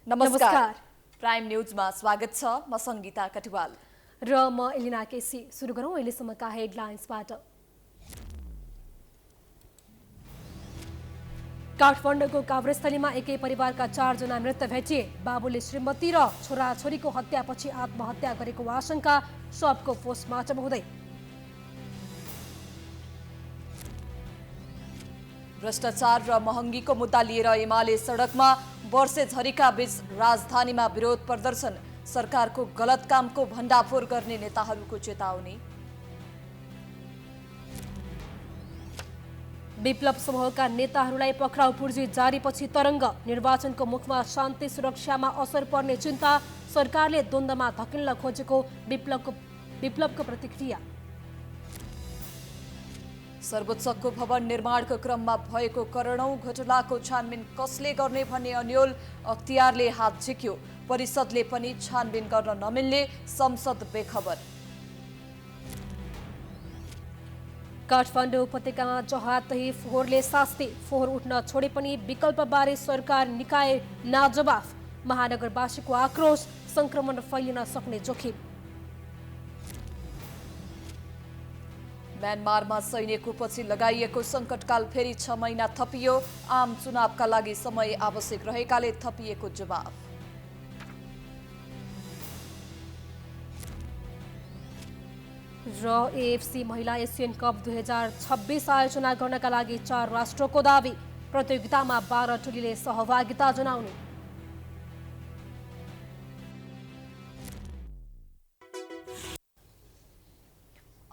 नमस्कार। प्राइम न्यूजमा स्वागत छ। म संगीता कटुवाल र म एलिना केसी। सुरु गरौँ अहिलेसम्मका हेडलाइन्सबाट। काठमाडौँको काभ्रेस्थलीमा एकै परिवारका 4 जना मृत भेटिए। बाबुले श्रीमती र छोराछोरीको हत्यापछि आत्महत्या गरेको आशंका, शवको पोस्टमार्टम हुँदै। भ्रष्टाचार र महँगीको मुद्दा लिएर एमाले सडकमा। वर्षे झरीका बीच राजधानीमा विरोध प्रदर्शन। सरकारको गलत कामको भण्डाफोर गर्ने नेताहरूको चेतावनी। विप्लव समूहका नेताहरूलाई पक्राउ पूर्जी जारीपछि तरङ्ग। निर्वाचनको मुखमा शान्ति सुरक्षामा असर पर्ने चिन्ता। सरकारले द्वन्द्वमा धकेल्न खोजेको विप्लवको प्रतिक्रिया। सर्वोच्चको भवन निर्माणको क्रममा भएको करोडौं घोटालाको छानबिन कसले गर्ने भन्ने अन्यल। अख्तियारले हात झिक्यो। परिषदले पनि छानबिन गर्न नमिल्ने, संसद बेखबर। काठमाडौँ उपत्यकामा जहातही फोहोरले शास्ति। फोहोर उठ्न छोडे पनि विकल्पबारे सरकार निकाय नाजवाफ। महानगरवासीको आक्रोश। संक्रमण फैलिन सक्ने जोखिम। म्यानमारमा सैनिकपछि लगाइएको सङ्कटकाल फेरि 6 महिना थपियो। आम चुनावका लागि समय आवश्यक रहेकाले थपिएको जवाब। र एएफसी महिला एसियन कप 2026 आयोजना गर्नका लागि 4 राष्ट्रको दावी। प्रतियोगितामा 12 टोलीले सहभागिता जनाउने।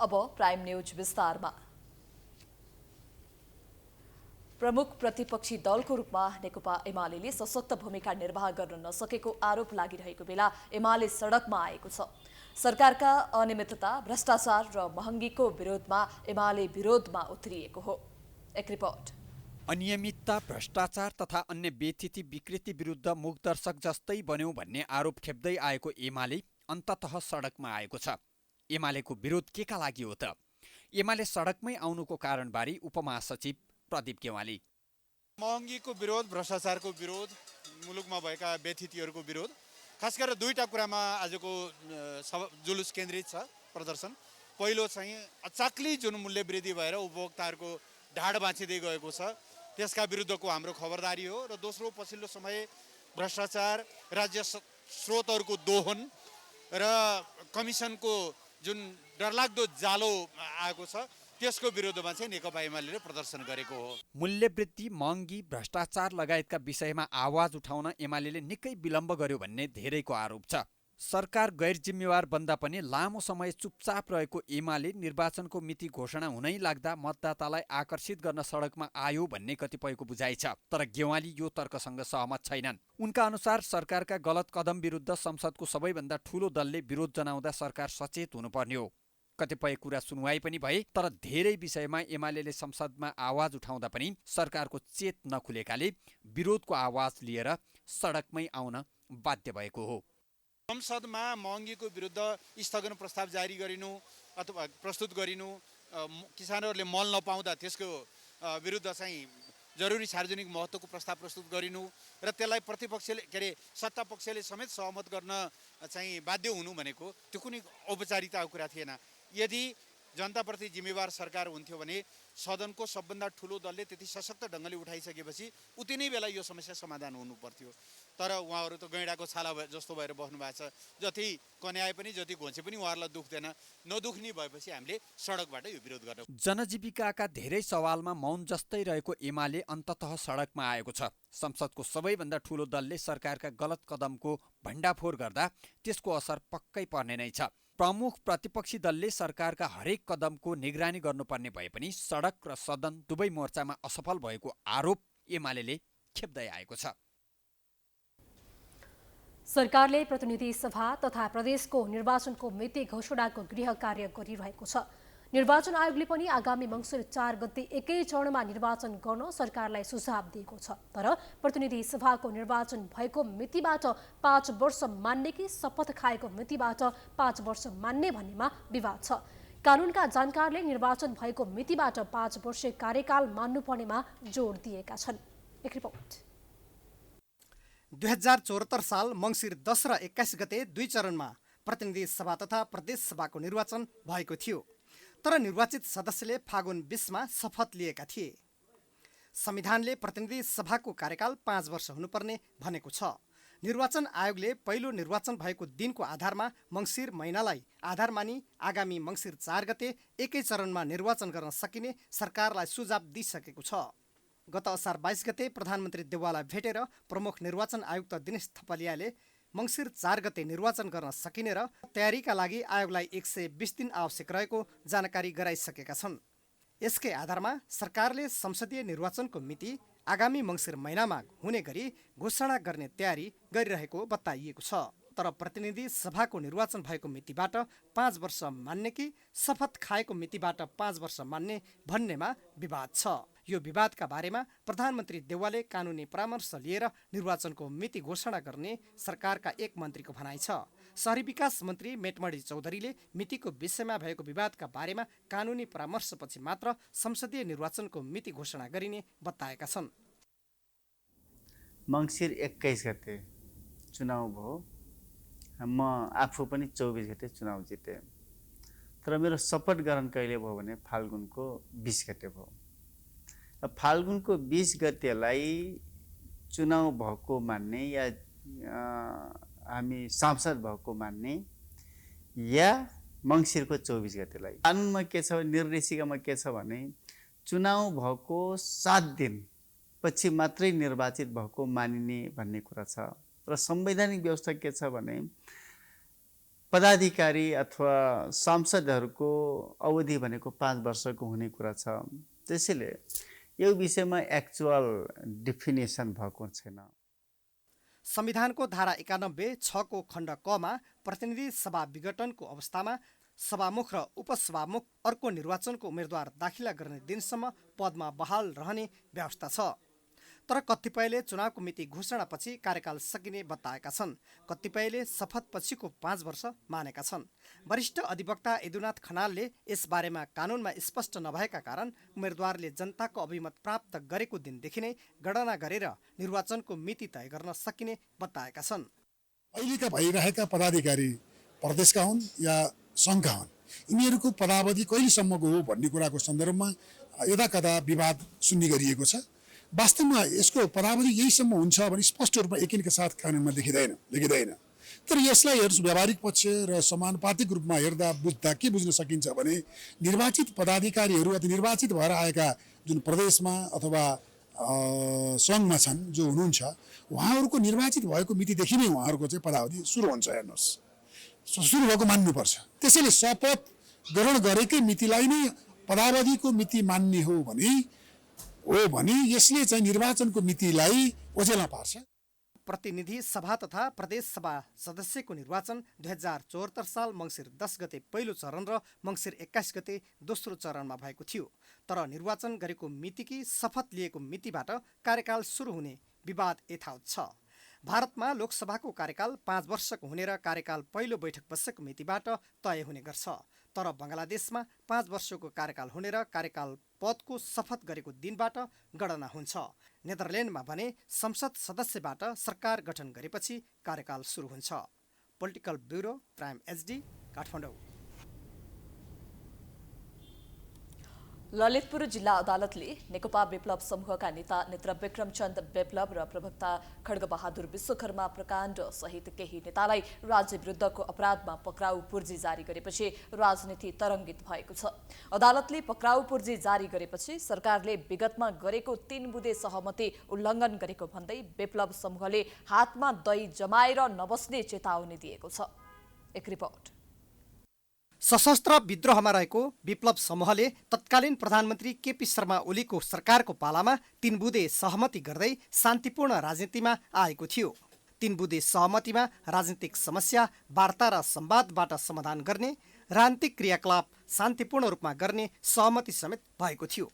अब प्राइम न्यूज विस्तारमा। प्रमुख प्रतिपक्षी दलको रूपमा नेकपा एमाले सशक्त भूमिका निर्वाह गर्न नसकेको आरोप लागिरहेको बेला एमाले सडकमा आएको छ। सरकारका अनियमितता, भ्रष्टाचार र महँगीको विरोधमा एमाले विरोधमा उत्रिएको हो। एक रिपोर्ट। अनियमितता, भ्रष्टाचार तथा अन्य बेथिती विकृति विरुद्ध मुखदर्शक जस्तै बन्यो भन्ने आरोप खेप्दै आएको एमाले अन्ततः सडकमा आएको छ। एमालेको विरोध केका लागि हो त? एमाले सडकमै आउनुको कारणबारे उपमहासचिव प्रदीप गेवाली। महँगीको विरोध, भ्रष्टाचारको विरोध, मुलुकमा भएका व्यथितिहरूको विरोध, खास गरेर दुईटा कुरामा आजको जुलुस केन्द्रित छ, प्रदर्शन। पहिलो चाहिँ अचाक्ली जुन मूल्य वृद्धि भएर उपभोक्ताहरूको ढाड बाँचिँदै गएको छ, त्यसका विरुद्धको हाम्रो खबरदारी हो। र दोस्रो, पछिल्लो समय भ्रष्टाचार, राज्य स्रोतहरूको दोहन र कमिसनको जुन डरलाग्दो जालो आएको छ, त्यसको विरुद्धमा चाहिँ नेकपा एमाले प्रदर्शन गरेको हो। मूल्यवृद्धि, महँगी, भ्रष्टाचार लगायतका विषयमा आवाज उठाउन एमाले निकै विलम्ब गर्यो भन्ने धेरैको आरोप छ। सरकार गैर जिम्मेवार बन्दा पनि लामो समय चुपचाप रहेको एमाले निर्वाचनको मिति घोषणा हुनै लाग्दा मतदातालाई आकर्षित गर्न सडकमा आयो भन्ने कतिपयको बुझाइ छ। तर गेवाली यो तर्कसँग सहमत छैनन्। उनका अनुसार सरकारका गलत कदम विरुद्ध संसदको सबैभन्दा ठूलो दलले विरोध जनाउँदा सरकार सचेत हुनुपर्ने हो। कतिपय कुरा सुनवाई पनि भए, तर धेरै विषयमा एमाले संसदमा आवाज उठाउँदा पनि सरकारको चेत नखुलेकाले विरोधको आवाज लिएर सडकमै आउन बाध्य भएको हो। संसदमा महँगीको विरुद्ध स्थगन प्रस्ताव जारी गरिनु अथवा प्रस्तुत गरिनु, किसानहरूले मल नपाउँदा त्यसको विरुद्ध चाहिँ जरुरी सार्वजनिक महत्त्वको प्रस्ताव प्रस्तुत गरिनु र त्यसलाई प्रतिपक्षले सत्ता पक्षले समेत सहमत गर्न चाहिँ बाध्य हुनु भनेको त्यो कुनै औपचारिकताको कुरा थिएन। यदि जनताप्रति जिम्मेवार सरकार हुन्थ्यो भने सदनको सबभन्दा ठुलो दलले त्यति सशक्त ढङ्गले उठाइसकेपछि उति नै बेला यो समस्या समाधान हुनु पर्थ्यो। तर उहाँहरू त गैँडाको छाला जस्तो भएर बस्नु भएको छ। जति कन्याए पनि, जति घोचे पनि उहाँहरूलाई दुख्दैन। नदुख्ने भएपछि हामीले सडकबाट यो विरोध गर्न। जनजीविकाका धेरै सवालमा मौन जस्तै रहेको एमाले अन्ततः सडकमा आएको छ। संसदको सबैभन्दा ठुलो दलले सरकारका गलत कदमको भण्डाफोर गर्दा त्यसको असर पक्कै पर्ने नै छ। प्रमुख प्रतिपक्षी दलले सरकारका हरेक कदमको निगरानी गर्नुपर्ने भए पनि सडक र सदन दुवै मोर्चामा असफल भएको आरोप एमाले खेप्दै आएको छ। सरकारले प्रतिनिधि सभा तथा प्रदेशको निर्वाचनको मिति घोषणाको गृह कार्य गरिरहेको छ। निर्वाचन आयोगले पनि आगामी मङ्सिर 4 गते एकै चरणमा निर्वाचन गर्न सरकारलाई सुझाव दिएको छ। तर प्रतिनिधि सभाको निर्वाचन भएको मितिबाट 5 वर्ष मान्ने कि शपथ खाएको मितिबाट 5 वर्ष मान्ने भन्नेमा विवाद छ। कानुनका जानकारले निर्वाचन भएको मितिबाट 5 वर्षे कार्यकाल मान्नुपर्नेमा जोड दिएका छन्। एक रिपोर्ट। 2074 साल मङ्सिर 10 र 21 गते 2 चरणमा प्रतिनिधि सभा तथा प्रदेश सभाको निर्वाचन भएको थियो। तर निर्वाचित सदस्यले फागुन 20 मा शपथ लिएका थिए। संविधानले प्रतिनिधि सभाको कार्यकाल 5 वर्ष हुनुपर्ने भनेको छ। निर्वाचन आयोगले पहिलो निर्वाचन भएको दिनको आधारमा मङ्सिर महिनालाई आधार मानी आगामी मङ्सिर 4 गते एकै चरणमा निर्वाचन गर्न सकिने सरकारलाई सुझाव दिइसकेको छ। गत असार 22 गते प्रधानमन्त्री देउवालाई भेटेर प्रमुख निर्वाचन आयुक्त दिनेश थपलियाले मङ्सिर 4 गते निर्वाचन गर्न सकिने र तयारीका लागि आयोगलाई 120 दिन आवश्यक रहेको जानकारी गराइसकेका छन्। यसकै आधारमा सरकारले संसदीय निर्वाचनको मिति आगामी मङ्सिर महिनामा हुने गरी घोषणा गर्ने तयारी गरिरहेको बताइएको छ। तर प्रतिनिधि सभाको निर्वाचन भएको मितिबाट 5 वर्ष मान्ने कि शपथ खाएको मितिबाट 5 वर्ष मान्ने भन्नेमा विवाद छ। यो विवादका बारेमा प्रधानमन्त्री देउवाले कानुनी परामर्श लिएर निर्वाचनको मिति घोषणा गर्ने सरकारका एक मन्त्रीको भनाइ छ। शहरी विकास मन्त्री मेटमणि चौधरीले मितिको विषयमा भएको विवादका बारेमा कानुनी परामर्शपछि मात्र संसदीय निर्वाचनको मिति घोषणा गरिने बताएका छन्। मङ्सिर 21 गते चुनाव भयो। म आफू पनि 24 गते चुनाव जिते। तर मेरो शपथ ग्रहण कहिले भयो भने फाल्गुनको 20 गते भयो। फाल्गुनको 20 गतेलाई चुनाव भएको मान्ने या हामी सांसद भएको मान्ने या मङ्सिरको 24 गतेलाई। कानुनमा के छ, निर्देशिकामा के छ भने चुनाव भएको 7 दिन पछि मात्रै निर्वाचित भएको मानिने भन्ने कुरा छ। र संवैधानिक व्यवस्था के छ भने पदाधिकारी अथवा सांसदहरूको अवधि भनेको 5 वर्षको हुने कुरा छ। त्यसैले यो विषयमा एक्चुअल डेफिनेसन भएको छैन। संविधानको धारा 91(6) को खण्ड क मा प्रतिनिधि सभा विघटनको अवस्थामा सभामुख र उपसभामुख अर्को निर्वाचनको उम्मेदवार दाखिला गर्ने दिनसम्म पदमा बहाल रहने व्यवस्था छ। तर कतिपयले चुनावको मिति घोषणापछि कार्यकाल सकिने बताएका छन्। कतिपयले शपथपछिको 5 वर्ष मानेका छन्। वरिष्ठ अधिवक्ता यदुनाथ खनालले यसबारेमा कानुनमा स्पष्ट नभएका कारण उम्मेदवारले जनताको अभिमत प्राप्त गरेको दिनदेखि नै गणना गरेर निर्वाचनको मिति तय गर्न सकिने बताएका छन्। अहिलेका भइरहेका पदाधिकारी प्रदेशका हुन् या सङ्घका हुन्, यिनीहरूको पदावधि कहिलेसम्मको हो भन्ने कुराको सन्दर्भमा यदाकदा विवाद सुन्ने गरिएको छ। वास्तवमा यसको पदावधि यहीसम्म हुन्छ भने स्पष्ट रूपमा एकिनका साथ कानुनमा लेखिँदैन। तर यसलाई व्यावहारिक पक्ष र समानुपातिक रूपमा हेर्दा बुझ्दा के बुझ्न सकिन्छ भने निर्वाचित पदाधिकारीहरू अथवा निर्वाचित भएर आएका जुन प्रदेशमा अथवा सङ्घमा छन् जो हुनुहुन्छ, उहाँहरूको निर्वाचित भएको मितिदेखि नै उहाँहरूको चाहिँ पदावधि सुरु हुन्छ। हेर्नुहोस्, सुरु भएको मान्नुपर्छ। त्यसैले शपथ ग्रहण गरेकै मितिलाई नै पदावधिको मिति मान्ने हो भने यसले चाहिँ निर्वाचनको मितिलाई ओझेलमा पार्छ। प्रतिनिधि सभा तथा प्रदेश सभा सदस्यको निर्वाचन 2074 साल मङ्सिर 10 गते पहिलो चरण र मङ्सिर 21 गते दोस्रो चरणमा भएको थियो। तर निर्वाचन गरेको मिति कि शपथ लिएको मितिबाट कार्यकाल सुरु हुने विवाद यथावत छ। भारतमा लोकसभाको कार्यकाल 5 वर्षको हुने र कार्यकाल पहिलो बैठक बसेको मितिबाट तय हुने गर्छ। तर बङ्गलादेशमा 5 वर्षको कार्यकाल हुने र कार्यकाल पदको शपथ गरेको दिनबाट गणना हुन्छ। नेदरल्यान्डमा भने संसद सदस्यबाट सरकार गठन गरेपछि कार्यकाल सुरु हुन्छ। Political bureau, prime HD, Kathmandu. Lalitpur जिल्ला अदालतले नेकपा विप्लव समूहका नेता नेत्र विक्रमचन्द विप्लव र प्रवक्ता खड्गबहादुर विश्वकर्मा प्रकाण्ड सहित केही नेतालाई राज्य विरुद्धको अपराधमा पक्राउ पूर्जी जारी गरेपछि राजनीति तरङ्गित भएको छ। अदालतले पक्राउ पूर्जी जारी गरेपछि सरकारले विगतमा गरेको 3 बुँदे सहमति उल्लङ्घन गरेको भन्दै विप्लव समूहले हातमा दही जमाएर नबस्ने चेतावनी दिएको छ। एक रिपोर्ट। सशस्त्र विद्रोहमा रहेको विप्लव समूहले तत्कालीन प्रधानमन्त्री केपी शर्मा ओलीको सरकारको पालामा 3 बुँदे सहमति गर्दै शान्तिपूर्ण राजनीतिमा आएको थियो। 3 बुँदे सहमतिमा राजनीतिक समस्या वार्ता र संवादबाट समाधान गर्ने, राजनीतिक क्रियाकलाप शान्तिपूर्ण रूपमा गर्ने सहमति समेत भएको थियो।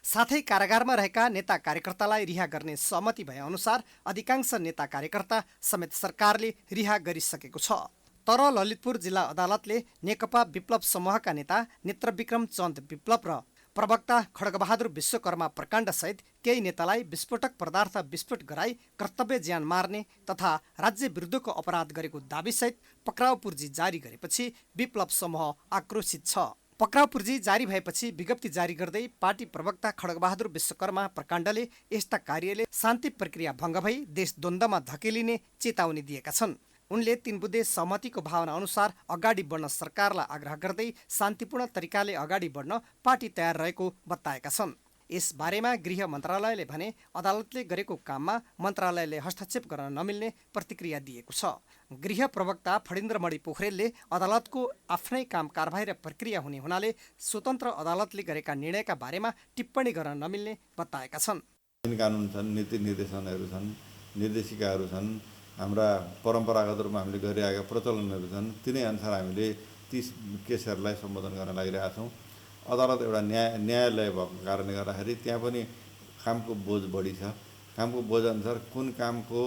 साथै कारागारमा रहेका नेता कार्यकर्तालाई रिहा गर्ने सहमति भए अनुसार अधिकांश नेता कार्यकर्ता समेत सरकारले रिहा गरिसकेको छ। तर ललितपुर जिल्ला अदालतले नेकपा विप्लव समूहका नेता नेत्र विक्रम चन्द विप्लव र प्रवक्ता खड्गबहादुर विश्वकर्मा प्रकाण्डसहित केही नेतालाई विस्फोटक पदार्थ विस्फोट गराई कर्तव्य ज्यान मार्ने तथा राज्य विरुद्धको अपराध गरेको दाबीसहित पक्राउ पूर्जी जारी गरेपछि विप्लव समूह आक्रोशित छ। पक्राउ पूर्जी जारी भएपछि विज्ञप्ति जारी गर्दै पार्टी प्रवक्ता खड्गबहादुर विश्वकर्मा प्रकाण्डले यस्ता कार्यले शान्ति प्रक्रिया भङ्ग भई देश द्वन्द्वमा धकेलिने चेतावनी दिएका छन्। उनले 3 बुँदे सहमतिको भावना अनुसार अगाडि बढ्न सरकारलाई आग्रह गर्दै शान्तिपूर्ण तरिकाले अगाडि बढ्न पार्टी तयार रहेको बताएका छन्। यस बारेमा गृह मन्त्रालयले भने अदालतले गरेको काममा मन्त्रालयले हस्तक्षेप गर्न नमिल्ने प्रतिक्रिया दिएको छ। गृह प्रवक्ता फणीन्द्रमणि पोखरेलले अदालतको आफ्नै काम कारबाही र प्रक्रिया हुने हुनाले स्वतन्त्र अदालतले गरेका निर्णयका बारेमा टिप्पणी गर्न नमिल्ने बताएका छन्। कानुन छन्, नीति निर्देशनहरू छन्, निर्देशिकाहरू छन्, हाम्रा परम्परागत रूपमा हामीले गरिरहेका प्रचलनहरू छन्। तिनै अनुसार हामीले ती केसहरूलाई सम्बोधन गर्न लागिरहेका छौँ। अदालत एउटा न्यायालय भएको कारणले गर्दाखेरि त्यहाँ पनि कामको बोझ बढी छ। कामको बोझ अनुसार कुन कामको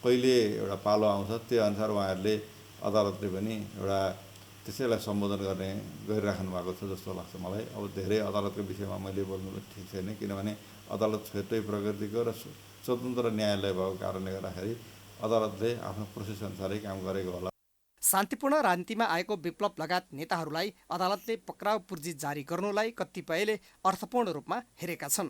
कहिले एउटा पालो आउँछ त्यो अनुसार उहाँहरूले अदालतले पनि एउटा त्यसैलाई सम्बोधन गरिराख्नु भएको छ जस्तो लाग्छ मलाई। अब धेरै अदालतको विषयमा मैले बोल्नु ठिक छैन, किनभने अदालत छुट्टै प्रकृतिको र स्वतन्त्र न्यायालय भएको कारणले गर्दाखेरि अदालतले आफ्नो प्रोसेस अनुसारै काम गरेको होला। शान्तिपूर्ण राजनीतिमा आएको विप्लव लगायत नेताहरूलाई अदालतले पक्राउ पूर्जी जारी गर्नुलाई कतिपयले अर्थपूर्ण रूपमा हेरेका छन्।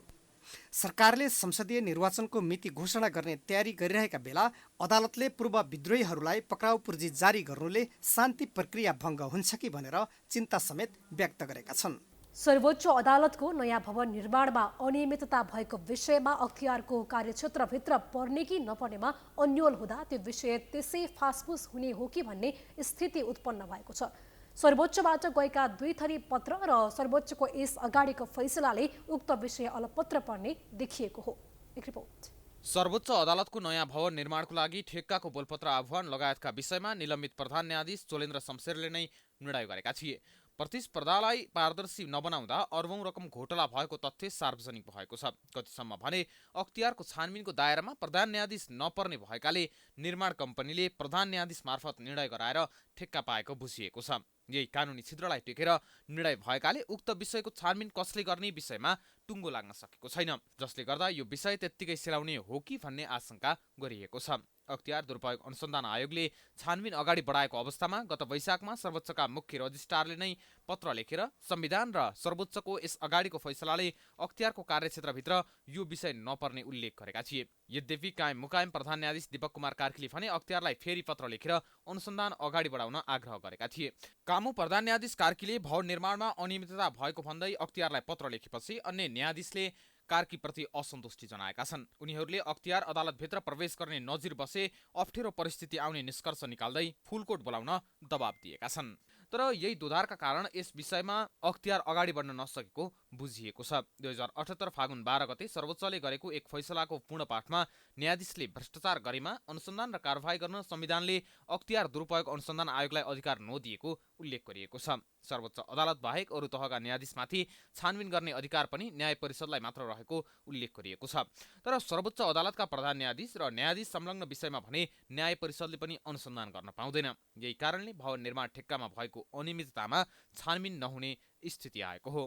सरकारले संसदीय निर्वाचनको मिति घोषणा गर्ने तयारी गरिरहेका बेला अदालतले पूर्व विद्रोहीहरूलाई पक्राउ पूर्जी जारी गर्नुले शान्ति प्रक्रिया भङ्ग हुन्छ कि भनेर चिन्ता समेत व्यक्त गरेका छन्। सर्वोच्च अदालतको नयाँ भवन निर्माणमा अनियमितता भएको विषयमा अख्तियारको कार्यक्षेत्रभित्र पर्ने कि नपर्नेमा अन्यल हुँदा त्यो विषय त्यसै फासफुस हुने हो कि भन्ने स्थिति उत्पन्न भएको छ। सर्वोच्चबाट गएका 2 थरी पत्र र सर्वोच्चको यस अगाडिको फैसलाले उक्त विषय अलपत्र पर्ने देखिएको हो। एक रिपोर्ट। सर्वोच्च अदालतको नयाँ भवन निर्माणको लागि ठेक्काको बोलपत्र आह्वान लगायतका विषयमा निलम्बित प्रधान न्यायाधीश चोलेन्द्र शमशेरले नै निर्णय गरेका थिए। प्रतिस्पर्धालाई पारदर्शी नबनाउँदा अर्बौं रकम घोटाला भएको तथ्य सार्वजनिक भएको छ। कतिसम्म भने अख्तियारको छानबिनको दायरामा प्रधान न्यायाधीश नपर्ने भएकाले निर्माण कम्पनीले प्रधान न्यायाधीश मार्फत निर्णय गराएर ठेक्का पाएको बुझिएको छ। यही कानुनी छिद्रलाई टेकेर निर्णय भएकाले उक्त विषयको छानबिन कसले गर्ने विषयमा टुङ्गो लाग्न सकेको छैन, जसले गर्दा यो विषय त्यत्तिकै सेलाउने हो कि भन्ने आशंका गरिएको छ। अख्तियार दुरुपयोग अनुसन्धान आयोगले छानबिन अगाडि बढाएको अवस्थामा गत वैशाखमा सर्वोच्चका मुख्य रजिस्ट्रारले नै पत्र लेखेर संविधान र सर्वोच्चको यस अगाडिको फैसलाले अख्तियारको कार्यक्षेत्रभित्र यो विषय नपर्ने उल्लेख गरेका थिए। यद्यपि कायम मुकायम प्रधान न्यायाधीश दीपक कुमार कार्कीले भने अख्तियारलाई फेरि पत्र लेखेर अनुसन्धान अगाडि बढाउन आग्रह गरेका थिए। कामु प्रधान न्यायाधीश कार्कीले भवन निर्माणमा अनियमितता भएको भन्दै अख्तियारलाई पत्र लेखेपछि अन्य न्यायाधीशले कार्कीप्रति असन्तुष्टि जनाएका छन्। उनीहरूले अख्तियार अदालतभित्र प्रवेश गर्ने नजिर बसे अप्ठ्यारो परिस्थिति आउने निष्कर्ष निकाल्दै फुलकोट बोलाउन दबाब दिएका छन्। तर यही दुधारका कारण यस विषयमा अख्तियार अगाडि बढ्न नसकेको बुझिएको छ। 2078 फागुन 12 गते सर्वोच्चले गरेको एक फैसलाको पूर्ण पाठमा न्यायाधीशले भ्रष्टाचार गरेमा अनुसन्धान र कारबाही गर्न संविधानले अख्तियार दुरुपयोग अनुसन्धान आयोगलाई अधिकार नदिएको उल्लेख गरिएको छ। सर्वोच्च अदालत बाहेक अरू तहका न्यायाधीशमाथि छानबिन गर्ने अधिकार पनि न्याय परिषदलाई मात्र रहेको उल्लेख गरिएको छ। तर सर्वोच्च अदालतका प्रधान न्यायाधीश र न्यायाधीश संलग्न विषयमा भने न्याय परिषदले पनि अनुसन्धान गर्न पाउँदैन। यही कारणले भवन निर्माण ठेक्कामा भएको अनियमिततामा छानबिन नहुने स्थिति आएको हो।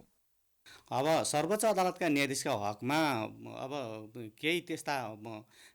अब सर्वोच्च अदालतका न्यायाधीशका हकमा अब केही त्यस्ता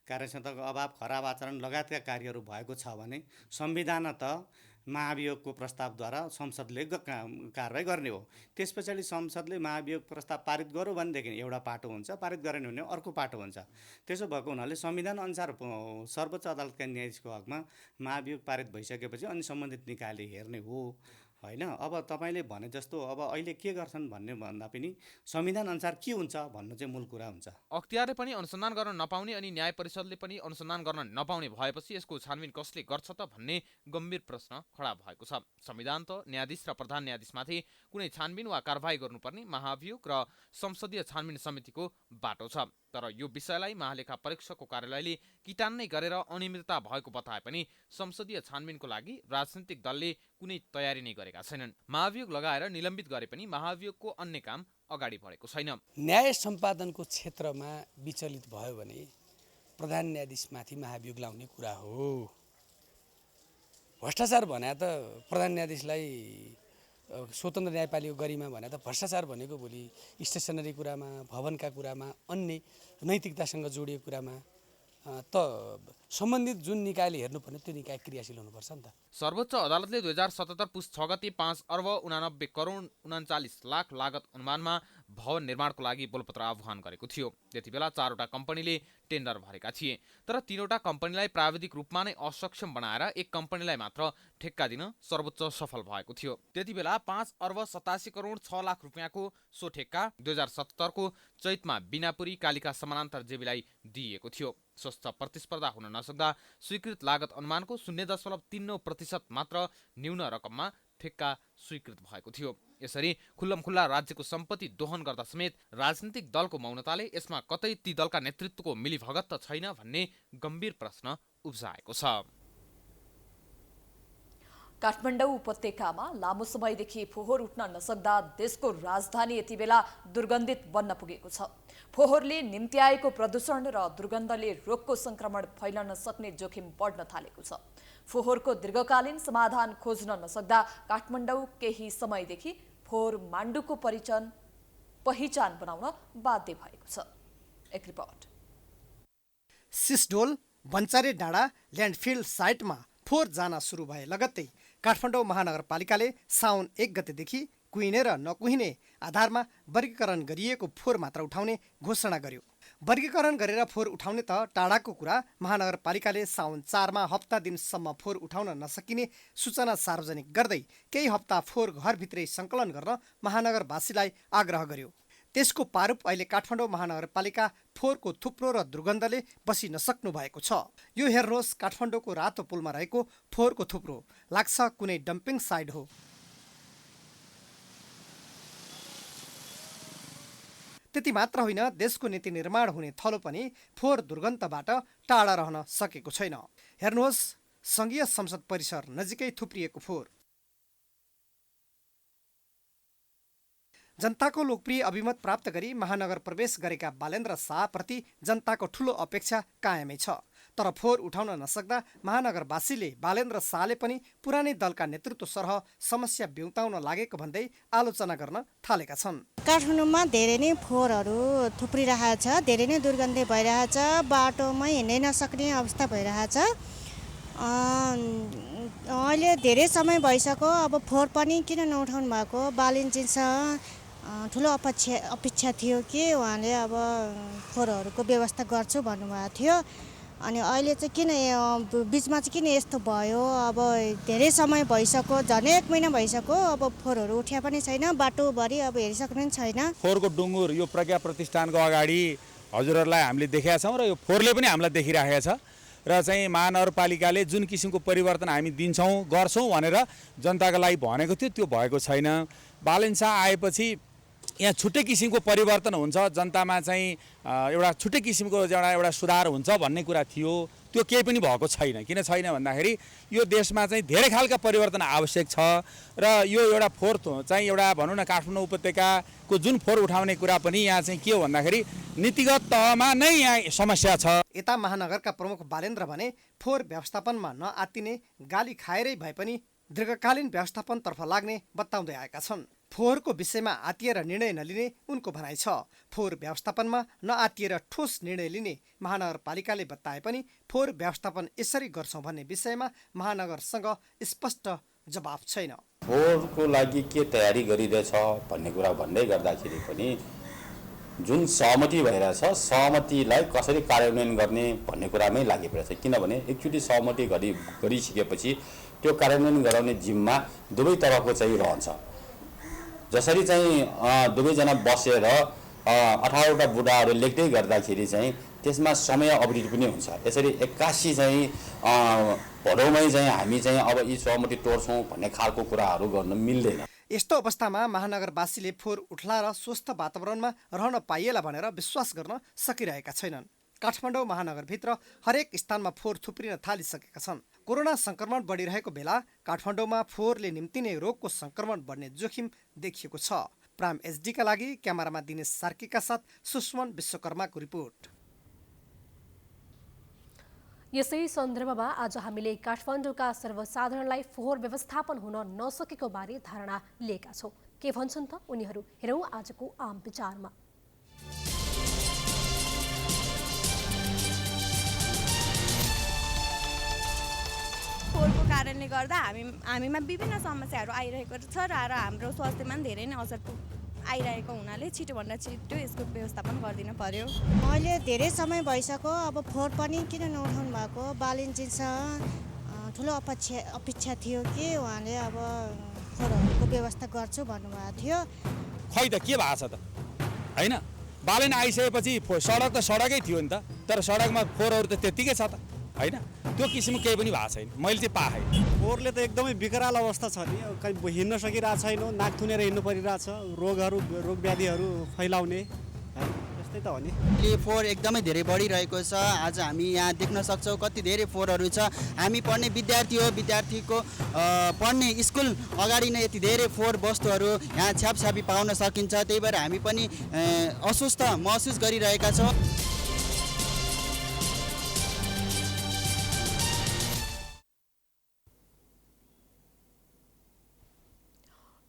कार्यक्षेत्रको अभाव, खराब आचरण लगायतका कार्यहरू भएको छ भने संविधानतः महाभियोगको प्रस्तावद्वारा संसदले कारबाही गर्ने हो। त्यस पछाडि संसदले महाभियोग प्रस्ताव पारित गर्यो भनेदेखि एउटा पाटो हुन्छ, पारित गरेन भने अर्को पाटो हुन्छ। त्यसो भएको हुनाले संविधान अनुसार सर्वोच्च अदालतका न्यायाधीशको हकमा महाभियोग पारित भइसकेपछि अनि सम्बन्धित निकायले हेर्ने हो होइन। अब तपाईँले भने जस्तो अब अहिले के गर्छन् भन्ने भन्दा पनि संविधान अनुसार के हुन्छ भन्नु चाहिँ मूल कुरा हुन्छ। अख्तियारले पनि अनुसन्धान गर्न नपाउने अनि न्याय परिषदले पनि अनुसन्धान गर्न नपाउने भएपछि यसको छानबिन कसले गर्छ त भन्ने गम्भीर प्रश्न खडा भएको छ। संविधान त न्यायाधीश र प्रधान न्यायाधीशमाथि कुनै छानबिन वा कारबाही गर्नुपर्ने महाभियोग र संसदीय छानबिन समितिको बाटो छ। तर यो विषयलाई महालेखा परीक्षकको कार्यालयले किटान्नै गरेर अनियमितता भएको बताए पनि संसदीय छानबिनको लागि राजनीतिक दलले कुनै तयारी नै गरेका छैनन्। महाभियोग लगाएर निलम्बित गरे पनि महाभियोगको अन्य काम अगाडि बढेको छैन। न्याय सम्पादनको क्षेत्रमा विचलित भयो भने प्रधान न्यायाधीशमाथि महाभियोग लाउने कुरा हो। भ्रष्टाचार भने त प्रधान न्यायाधीशलाई स्वतन्त्र न्यायपालिका गरिमा भने त भ्रष्टाचार भनेको भोलि स्टेसनरी कुरामा, भवनका कुरामा, अन्य नैतिकतासँग जोडिएको कुरामा त सम्बन्धित जुन निकायले हेर्नुपर्ने त्यो निकाय क्रियाशील हुनुपर्छ नि त। सर्वोच्च अदालतले 2077 पुस 6 गते 5 अर्ब 89 करोड 39 लाख लागत अनुमानमा भवन निर्माणको लागि बोलपत्र आह्वान गरेको थियो। त्यति बेला 4वटा कम्पनीले टेन्डर भरेका थिए, तर 3वटा कम्पनीलाई प्राविधिक रूपमा नै असक्षम बनाएर एक कम्पनीलाई मात्र ठेक्का दिन सर्वोच्च सफल भएको थियो। त्यति बेला 5 अर्ब 87 करोड 6 लाख रुपियाँको सो ठेक्का 2077 को चैतमा बिनापुरी कालिका समानान्तर जेबीलाई दिइएको थियो। स्वस्थ प्रतिस्पर्धा हुन नसक्दा स्वीकृत लागत अनुमानको 0.39% मात्र न्यून रकममा ठेक्का स्वीकृत भएको थियो। यसरी खुल्लमखुल्ला राज्यको सम्पत्ति दोहन गर्दा समेत राजनीतिक दलको मौनताले यसमा कतै ती दलका नेतृत्वको मिलीभगत त छैन भन्ने गम्भीर प्रश्न उब्जाएको छ। काठमाडौँ उपत्यकामा लामो समयदेखि फोहोर उठ्न नसक्दा देशको राजधानी यति बेला दुर्गन्धित बन्न पुगेको छ। फोहोरले निम्ति आएको प्रदूषण र दुर्गन्धले रोगको संक्रमण फैलन सक्ने जोखिम बढ्न थालेको छ। फोहोरको दीर्घकालीन समाधान खोज्न नसक्दा काठमाडौँ केही समयदेखि फोहोर माण्डुको पहिचान बनाउन बाध्य भएको छ। एक रिपोर्ट। सिस्डोल, बन्चारे डाँडा ल्यान्डफिल साइटमा फोहोर जान सुरु भए लगत्तै काठमाडौँ महानगरपालिकाले साउन 1 गतेदेखि कुहिने र नकुहिने आधारमा वर्गीकरण गरिएको फोहोर मात्र उठाउने घोषणा गर्यो। वर्गीकरण गरेर फोहोर उठाउने त टाढाको कुरा, महानगरपालिकाले साउन 4 मा हप्ता दिनसम्म फोहोर उठाउन नसकिने सूचना सार्वजनिक गर्दै केही हप्ता फोहोर घरभित्रै सङ्कलन गर्न महानगरवासीलाई आग्रह गर्यो। त्यसको पारूप अहिले काठमाडौँ महानगरपालिका फोहोरको थुप्रो र दुर्गन्धले बसी नसक्नु भएको छ। यो हेर्नुहोस्, काठमाडौँको रातो पुलमा रहेको फोहोरको थुप्रो, लाग्छ कुनै डम्पिङ साइट हो। त्यति मात्र होइन, देशको नीति निर्माण हुने थलो पनि फोहोर दुर्गन्धबाट टाढा रहन सकेको छैन। हेर्नुहोस्, सङ्घीय संसद परिसर नजिकै थुप्रिएको फोहोर। जनताको लोकप्रिय अभिमत प्राप्त गरी महानगर प्रवेश गरेका बालेन्द्र शाहप्रति जनताको ठूलो अपेक्षा कायमै छ। तर फोहोर उठाउन नसक्दा महानगरवासीले बालेन्द्र शाहले पनि पुरानै दलका नेतृत्व सरह समस्या बिउताउन लागेको भन्दै आलोचना गर्न थालेका छन्। काठमाडौँमा धेरै नै फोहोरहरू थुप्रिरहेछ, धेरै नै दुर्गन्ध भइरहेछ, बाटोमै हिँड्नै नसक्ने अवस्था भइरहेछ। अहिले धेरै समय भइसक्यो, अब फोहोर पनि किन नउठाउनु भएको? बालिनजीसँग ठुलो अपेक्षा थियो कि उहाँले अब फोहोरहरूको व्यवस्था गर्छु भन्नुभएको थियो। अनि अहिले चाहिँ किन बिचमा चाहिँ किन यस्तो भयो? अब धेरै समय भइसक्यो, झन् 1 महिना भइसक्यो, अब फोहोरहरू उठ्या पनि छैन, बाटोभरि अब हेरिसक्नु पनि छैन। फोहोरको डुङ्गुर यो प्रज्ञा प्रतिष्ठानको अगाडि हजुरहरूलाई हामीले देखेका छौँ र यो फोहोरले पनि हामीलाई देखिराखेको छ। र चाहिँ महानगरपालिकाले जुन किसिमको परिवर्तन हामी गर्छौँ भनेर जनताको लागि भनेको थियो, त्यो भएको छैन। बालेन शाह आएपछि यहाँ छुट्टै किसिमको परिवर्तन हुन्छ, जनतामा चाहिँ एउटा छुट्टै किसिमको एउटा सुधार हुन्छ भन्ने कुरा थियो, त्यो केही पनि भएको छैन। किन छैन भन्दाखेरि यो देशमा चाहिँ धेरै खालका परिवर्तन आवश्यक छ र यो एउटा फोहोर चाहिँ एउटा भनौँ न काठमाडौँ उपत्यकाको जुन फोहोर उठाउने कुरा पनि यहाँ चाहिँ के हो भन्दाखेरि नीतिगत तहमा नै यहाँ समस्या छ। यता महानगरका प्रमुख बालेन्द्र भने फोहोर व्यवस्थापनमा नआत्तिने, गाली खाएरै भए पनि दीर्घकालीन व्यवस्थापनतर्फ लाग्ने बताउँदै आएका छन्। फोहोरको विषयमा आत्तिएर निर्णय नलिने उनको भनाइ छ। फोहोर व्यवस्थापनमा नआत्तिएर ठोस निर्णय लिने महानगरपालिकाले बताए पनि फोहोर व्यवस्थापन यसरी गर्छौँ भन्ने विषयमा महानगरसँग स्पष्ट जवाफ छैन। फोहोरको लागि के तयारी गरिरहेछ भन्ने कुरा भन्दै गर्दाखेरि पनि जुन सहमति भइरहेछ, सहमतिलाई कसरी कार्यान्वयन गर्ने भन्ने कुरामै लागिपरेको छ। किनभने एकचोटि सहमति गरिसकेपछि त्यो कार्यान्वयन गराउने जिम्मा दुवै तर्फको चाहिँ रहन्छ। जसरी चाहिँ दुवैजना बसेर 18वटा बुढाहरू लेख्दै गर्दाखेरि चाहिँ त्यसमा समय अवधि पनि हुन्छ। यसरी 81 चाहिँ भदौमै चाहिँ हामी चाहिँ अब यी सहमति तोड्छौँ भन्ने खालको कुराहरू गर्न मिल्दैन। यस्तो अवस्थामा महानगरवासीले फोहोर उठ्ला र स्वस्थ वातावरणमा रहन पाइएला भनेर विश्वास गर्न सकिरहेका छैनन्। काठमाडौँ महानगरभित्र हरेक स्थानमा फोहोर थुप्रिन थालिसकेका छन्। कोरोना संक्रमण बढिरहेको बेला काठमाडौँमा फोहोरले निम्तिने रोगको संक्रमण बढ्ने जोखिम देखिएको छ। प्राइम एचडीका लागि क्यामेरामा दिनेश सार्कीका साथ सुष्मन विश्वकर्माको रिपोर्ट। यसै सन्दर्भमा आज हामीले काठमाडौँका सर्वसाधारणलाई फोहोर व्यवस्थापन हुन नसकेको बारे धारणा लिएका छौँ। के भन्छन् त उनीहरू, हेरौँ आजको आम विचारमा। फोहोरको कारणले गर्दा हामीमा विभिन्न समस्याहरू आइरहेको छ र हाम्रो स्वास्थ्यमा पनि धेरै नै असर आइरहेको हुनाले छिटोभन्दा छिटो यसको व्यवस्थापन गरिदिन पर्यो। मैले धेरै समय भइसक्यो, अब फोहोर पनि किन नउठाउनु भएको, बालिन्जीसँग ठुलो अपेक्षा थियो कि उहाँले अब फोहोरहरूको व्यवस्था गर्छु भन्नुभएको थियो। खै त के भएको छ त, होइन? बालेन आइसकेपछि सडक त सडकै थियो नि त, तर सडकमा फोहोरहरू त त्यत्तिकै छ त, होइन? त्यो किसिमको केही पनि भएको छैन, मैले चाहिँ पाएँ। फोहोरले त एकदमै विकराल अवस्था छ नि, कहीँ हिँड्न सकिरहेको छैन, नाक थुनेर हिँड्नु परिरहेछ, रोग व्याधिहरू फैलाउने, त्यस्तै त हो नि। फोहोर एकदमै धेरै बढिरहेको छ। आज हामी यहाँ देख्न सक्छौँ कति धेरै फोहोरहरू छ। हामी पढ्ने विद्यार्थी हो, विद्यार्थीको पढ्ने स्कुल अगाडि नै यति धेरै फोहोर वस्तुहरू यहाँ छ्यापछ्यापी पाउन सकिन्छ। त्यही भएर हामी पनि अस्वस्थ महसुस गरिरहेका छौँ।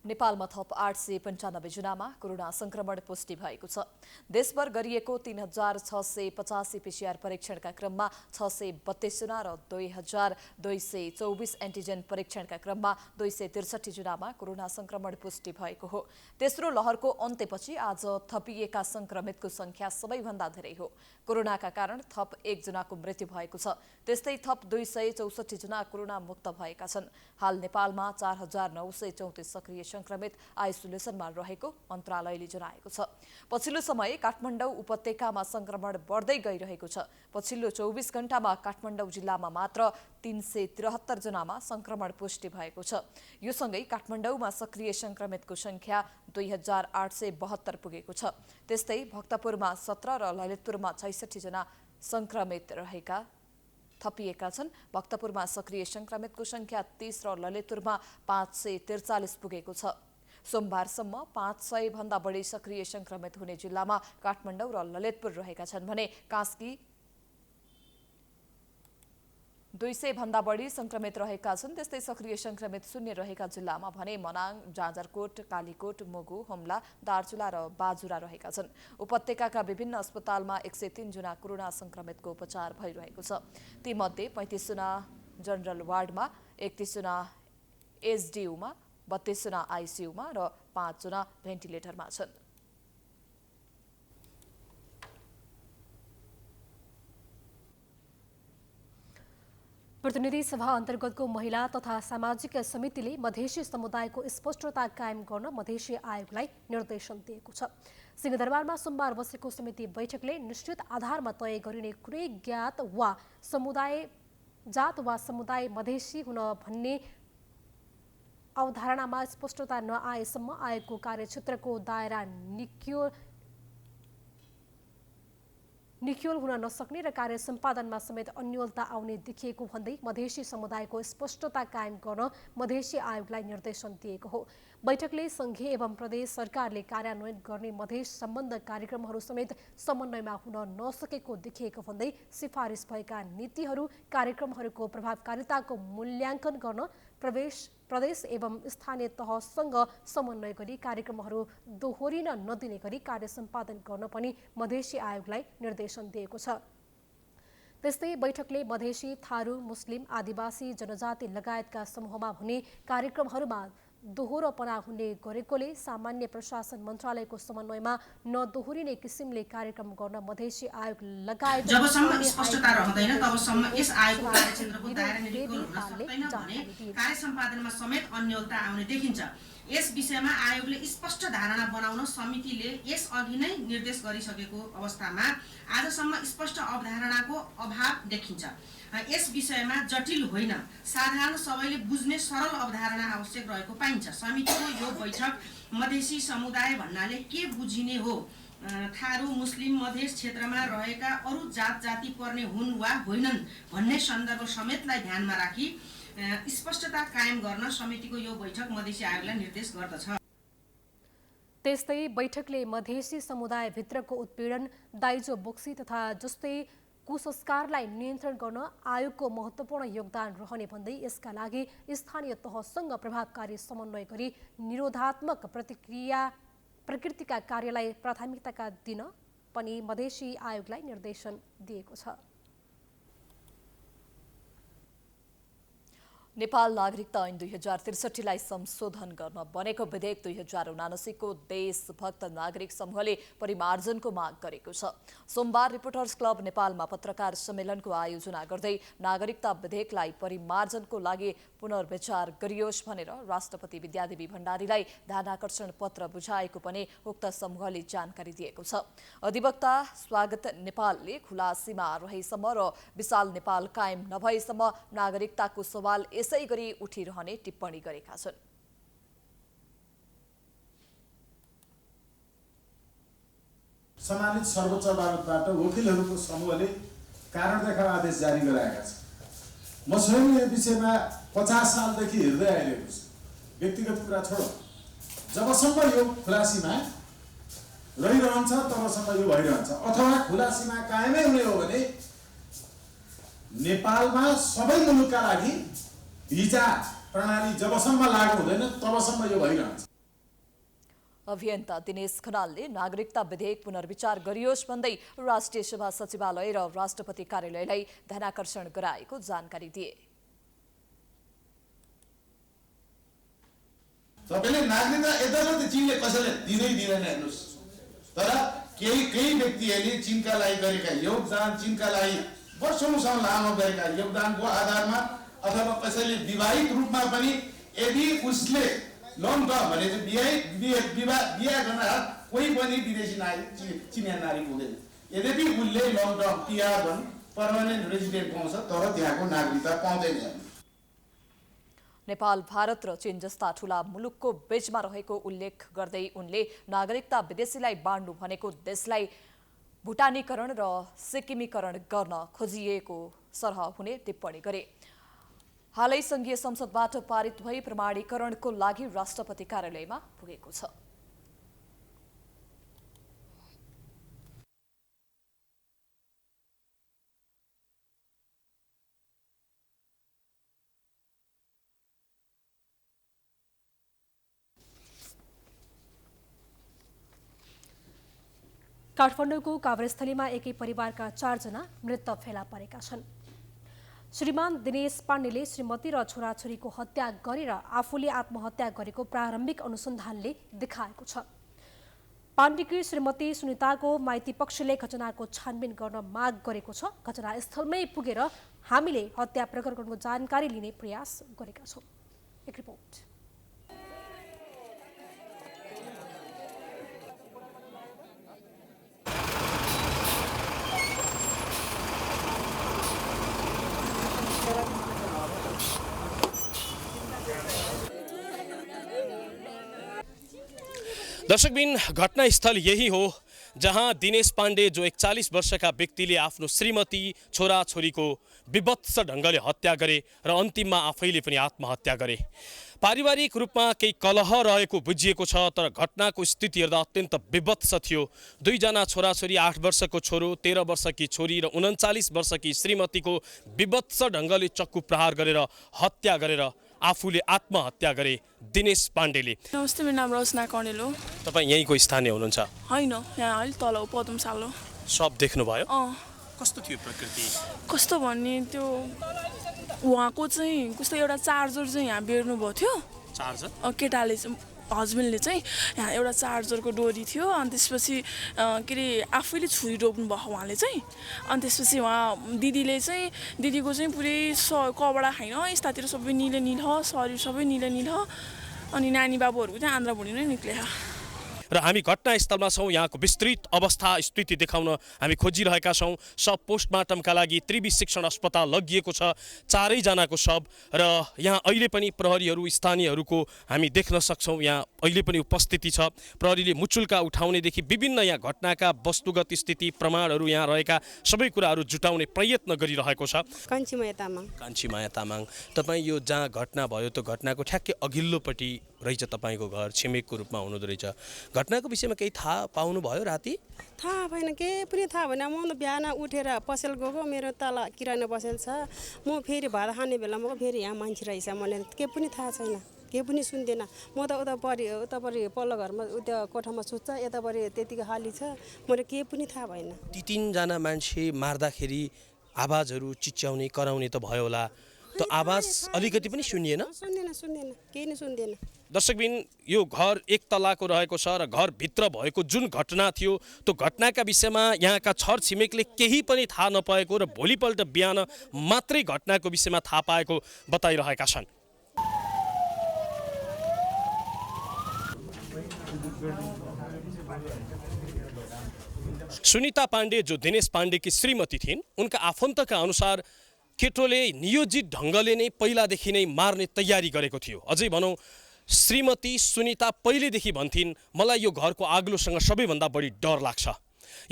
नेपालमा थप 895 जनामा कोरोना संक्रमण पुष्टि भएको छ। देशभर गरिएको 3685 पीसीआर परीक्षणका क्रममा 632 जना र 2224 एन्टिजेन परीक्षणका क्रममा 263 जनामा कोरोना संक्रमण पुष्टि भएको हो। तेस्रो लहरको अन्त्यपछि आज थपिएका संक्रमितको संख्या सबैभन्दा धेरै हो। कोरोनाका कारण थप 1 जनाको मृत्यु भएको छ। त्यस्तै थप 264 जना कोरोना मुक्त भएका छन्। हाल नेपालमा 4934 सक्रिय संक्रमित आइसोलेसनमा रहेको मन्त्रालयले जनाएको छ। पछिल्लो समय काठमाडौँ उपत्यकामा संक्रमण बढ्दै गइरहेको छ। पछिल्लो 24 घण्टामा काठमाडौँ जिल्लामा मात्र 373 जनामा संक्रमण पुष्टि भएको छ। यो सँगै काठमाडौँमा सक्रिय संक्रमितको संख्या 2872 पुगेको छ। त्यस्तै भक्तपुरमा 17 र ललितपुरमा 66 जना संक्रमित थपिएका छन्। भक्तपुरमा सक्रिय संक्रमितको संख्या 30 र ललितपुरमा 543 पुगेको छ। सोमबारसम्म 500 भन्दा बढी सक्रिय संक्रमित हुने जिल्लामा काठमाडौँ र ललितपुर रहेका छन् भने कास्की 200 भन्दा बढी संक्रमित रहेका छन्। त्यस्तै सक्रिय संक्रमित शून्य रहेका जिल्लामा भने मनाङ, जाजरकोट, कालीकोट, मुगु, हुम्ला, दार्चुला र बाजुरा रहेका छन्। उपत्यकाका विभिन्न अस्पतालमा 103 जना कोरोना संक्रमितको उपचार भइरहेको छ। तीमध्ये 35 जना जनरल वार्डमा, 31 जना एसडियुमा, 32 जना आइसियुमा र 5 जना भेन्टिलेटरमा छन्। प्रतिनिधि सभा अन्तर्गतको महिला तथा सामाजिक समितिले मधेसी समुदायको स्पष्टता कायम गर्न मधेसी आयोगलाई निर्देशन दिएको छ। सिंहदरबारमा सोमबार बसेको समिति बैठकले निश्चित आधारमा तय गरिने कुनै जात वा समुदाय मधेसी हुन भन्ने अवधारणामा स्पष्टता नआएसम्म आयोगको कार्यक्षेत्रको दायरा निक्योल हुन नसक्ने र कार्य सम्पादनमा समेत अन्योलता आउने देखिएको भन्दै मधेसी समुदायको स्पष्टता कायम गर्न मधेसी आयोगलाई निर्देशन दिएको हो। बैठकले संघीय एवं प्रदेश सरकारले कार्यान्वयन गर्ने मधेस सम्बन्ध कार्यक्रमहरू समेत समन्वयमा हुन नसकेको देखिएको भन्दै सिफारिस भएका नीतिहरू कार्यक्रमहरूको प्रभावकारिताको मूल्याङ्कन गर्न प्रदेश एवं स्थानीय तहसँग समन्वय गरी कार्यक्रमहरू दोहोरिन नदिने गरी कार्य सम्पादन गर्न पनि मधेसी आयोगलाई निर्देशन दिएको छ। त्यस्तै बैठकले मधेसी, थारू, मुस्लिम, आदिवासी जनजाति लगायतका समूहमा हुने कार्यक्रमहरूमा दोहोरोपना हुने गरेकोले सामान्य प्रशासन मन्त्रालयको समन्वयमा नदोहोरिने किसिमले कार्यक्रम गर्न मधेसी आयोग लगायत जबसम्म स्पष्टता रहँदैन तबसम्म यस आयोगको कार्यक्षेत्रको दायरा निक्योल हुन सक्दैन भने कार्य सम्पादनमा समेत अन्योलता आउने देखिन्छ। यस विषयमा आयोगले स्पष्ट धारणा बनाउन समितिले यसअघि नै निर्देश गरिसकेको अवस्थामा आजसम्म स्पष्ट अवधारणाको अभाव देखिन्छ। यस विषयमा जटिल होइन, साधारण सबैले बुझ्ने सरल अवधारणा आवश्यक रहेको पाइन्छ। समितिको यो बैठक मधेसी समुदाय भन्नाले के बुझिने हो, थारू, मुस्लिम, मधेस क्षेत्रमा रहेका अरू जाति पर्ने हुन् वा होइनन् भन्ने सन्दर्भ समेतलाई ध्यानमा राखी स्पष्टता कायम गर्न समितिको यो बैठक मधेसी आयोगलाई निर्देश गर्दछ। त्यस्तै बैठकले मधेसी समुदायभित्रको उत्पीडन, दाइजो बोक्सी तथा जस्तै कुसंस्कारलाई नियन्त्रण गर्न आयोगको महत्त्वपूर्ण योगदान रहने भन्दै यसका लागि स्थानीय तहसँग प्रभावकारी समन्वय गरी निरोधात्मक प्रकृतिका कार्यलाई प्राथमिकता दिन पनि मधेसी आयोगलाई निर्देशन दिएको छ। नेपाल नागरिकता ऐन 2063लाई संशोधन गर्न बनेको विधेयक 2079 को देशभक्त नागरिक समूहले परिमार्जनको माग गरेको छ। सोमबार रिपोर्टर्स क्लब नेपालमा पत्रकार सम्मेलनको आयोजना गर्दै नागरिकता विधेयकलाई परिमार्जनको लागि पुनर्विचार गरियोस् भनेर राष्ट्रपति विद्यादेवी भण्डारीलाई ध्यानाकर्षण पत्र बुझाएको पनि उक्त समूहले जानकारी दिएको छ। अधिवक्ता स्वागत नेपालले खुला सीमा रहेसम्म र विशाल नेपाल कायम नभएसम्म नागरिकताको सवाल यसै गरी उठिरहने टिप्पणी गरेका छन्। सम्मानित सर्वोच्च अदालतबाट वकिलहरूको समूहले कारण देखाउ आदेश जारी गराएका छन्। म स्वयं यो विषयमा 50 सालदेखि हेर्दै आइरहेको छु। व्यक्तिगत कुरा छोडो, जबसम्म यो खुला सीमा रहिरहन्छ तबसम्म यो भइरहन्छ, अथवा खुला सीमा कायमै हुने हो भने नेपालमा सबै मुलुकका लागि भिजा प्रणाली जबसम्म लागू हुँदैन तबसम्म यो भइरहन्छ। अभियन्ता दिनेश खनालले नागरिकता विधेयक पुनर्विचार गरियोस् भन्दै राष्ट्रिय सभा सचिवालय र राष्ट्रपति कार्यालयलाई ध्यानाकर्षण गराएको जानकारी दिए। तपाईले नागरिकता यदावत चीनले कसैले दिँदै दिँदैन हेर्नुस्, तर केही व्यक्तिहरूले चीनका लागि गरेका योगदान, चीनका लागि वर्षौंसम्म लामो गरेका योगदानको आधारमा अथवा कसैले विवाहित रूपमा पनि यदि उसले लङ टर्म भने बिहा गर्न कोही पनि विदेशी नारी चिनिया नारी हुँदैन। यद्यपि उसले लङ टर्म पिआर भन् पर्मानेन्ट रेजिडेन्ट पाउँछ, तर त्यहाँको नागरिकता पाउँदैन। नेपाल, भारत र चीन जस्ता ठूला मुलुकको बीचमा रहेको उल्लेख गर्दै उनले नागरिकता विदेशीलाई बाँड्नु भनेको देशलाई भुटानीकरण र सिक्किमीकरण गर्न खोजिएको सरह हुने टिप्पणी गरे। हालै संघीय संसदबाट पारित भई प्रमाणीकरणको लागि राष्ट्रपति कार्यालयमा पुगेको छ। काठमाडौँको काभ्रेस्थलीमा एकै परिवारका 4 जना मृत फेला परेका छन्। श्रीमान दिनेश पाण्डेले श्रीमती र छोराछोरीको हत्या गरेर आफूले आत्महत्या गरेको प्रारम्भिक अनुसन्धानले देखाएको छ। पाण्डेकी श्रीमती सुनिताको माइती पक्षले घटनाको छानबिन गर्न माग गरेको छ। घटनास्थलमै पुगेर हामीले हत्या प्रकरणको जानकारी लिने प्रयास गरेका छौँ। एक रिपोर्ट। दर्शकबिन, घटनास्थल यही हो जहां दिनेश पाण्डे जो 41 वर्षका व्यक्तिले आफ्नो श्रीमती छोराछोरीको विभत्स ढङ्गले हत्या गरे र अन्तिममा आफैले पनि आत्महत्या गरे। पारिवारिक रूपमा केही कलह रहेको बुझिएको छ, तर घटनाको स्थिति हेर्दा अत्यन्त विभत्स थियो। 2 जना छोराछोरी, 8 वर्षको छोरो, 13 वर्षकी छोरी र 39 वर्षकी श्रीमतीको विभत्स ढङ्गले चक्कु प्रहार गरेर हत्या गरेर आफूले आत्महत्या गरे दिनेश पाण्डेले। नमस्ते, मेरो नाम रचना कणेल हो। तपाईँ यहीँको स्थानीय हुनुहुन्छ? होइन, यहाँ अलि तल हो, पदमसाल हो। सब देख्नुभयो? कस्तो थियो प्रकृति? कस्तो भन्ने, त्यो उहाँको चाहिँ कस्तो एउटा चार्जर चाहिँ यहाँ बेर्नु भएको थियो। चार्जर? केटाले हस्बेन्डले चाहिँ यहाँ एउटा चार्जरको डोरी थियो, अनि त्यसपछि के अरे आफैले छुरी रोप्नु भयो उहाँले चाहिँ। अनि त्यसपछि उहाँ दिदीले चाहिँ दिदीको चाहिँ पुरै कपडा खाइन यस्तातिर सबै निलो निल, शरीर सबै निलो निल, अनि नानी बाबुहरूको चाहिँ आन्द्रा भुँडी नै निक्ले। र हामी घटनास्थलमा छौँ। यहाँको विस्तृत अवस्था स्थिति देखाउन हामी खोजिरहेका छौँ। शव पोस्टमार्टमका लागि त्रिवी शिक्षण अस्पताल लगिएको छ, 4 जनाको शव। र यहाँ अहिले पनि प्रहरीहरू स्थानीयहरूको हामी देख्न सक्छौँ यहाँ अहिले पनि उपस्थिति छ। प्रहरीले मुचुल्का उठाउनेदेखि विभिन्न यहाँ घटनाका वस्तुगत स्थिति प्रमाणहरू यहाँ रहेका सबै कुराहरू जुटाउने प्रयत्न गरिरहेको छ। कान्छीमाया तामाङ। कान्छीमाया तामाङ, तपाईँ यो जहाँ घटना भयो त्यो घटनाको ठ्याक्कै अघिल्लोपट्टि रहेछ तपाईँको घर, छिमेकको रूपमा हुनुहुँदो रहेछ। घटनाको विषयमा केही थाहा पाउनुभयो राति? थाहा भएन, केही पनि थाहा भएन। म त बिहान उठेर पसल गएको, मेरो तल किराना पसल छ। म फेरि भात खाने बेलामा फेरि यहाँ मान्छे रहेछ, मलाई केही पनि थाहा छैन, केही पनि सुन्दैन। म त उतापरि पल्लो घरमा उता कोठामा सुत्छ, यतापरि त्यतिको खाली छ, मलाई केही पनि थाहा भएन। ती 3 जना मान्छे मार्दाखेरि आवाजहरू चिच्याउने कराउने त भयो होला, त्यो आवाज अलिकति पनि सुनिएन? सुन्दैन, केही नै सुन्दैन। दर्शकबिन, यो घर एक तलाको रहेको छ र घरभित्र भएको जुन घटना थियो त्यो घटनाका विषयमा यहाँका छर छिमेकले केही पनि थाहा नपाएको र भोलिपल्ट बिहान मात्रै घटनाको विषयमा थाहा पाएको बताइरहेका छन्। सुनीता पाण्डे जो दिनेश पाण्डेकी श्रीमती थिइन्, उनका आफन्तका अनुसार केटोले नियोजित ढङ्गले नै पहिलादेखि नै मार्ने तयारी गरेको थियो। अझै भनौँ, श्रीमती सुनीता पहिलेदेखि भन्थिन्, मलाई यो घरको आग्लोसँग सबैभन्दा बढी डर लाग्छ,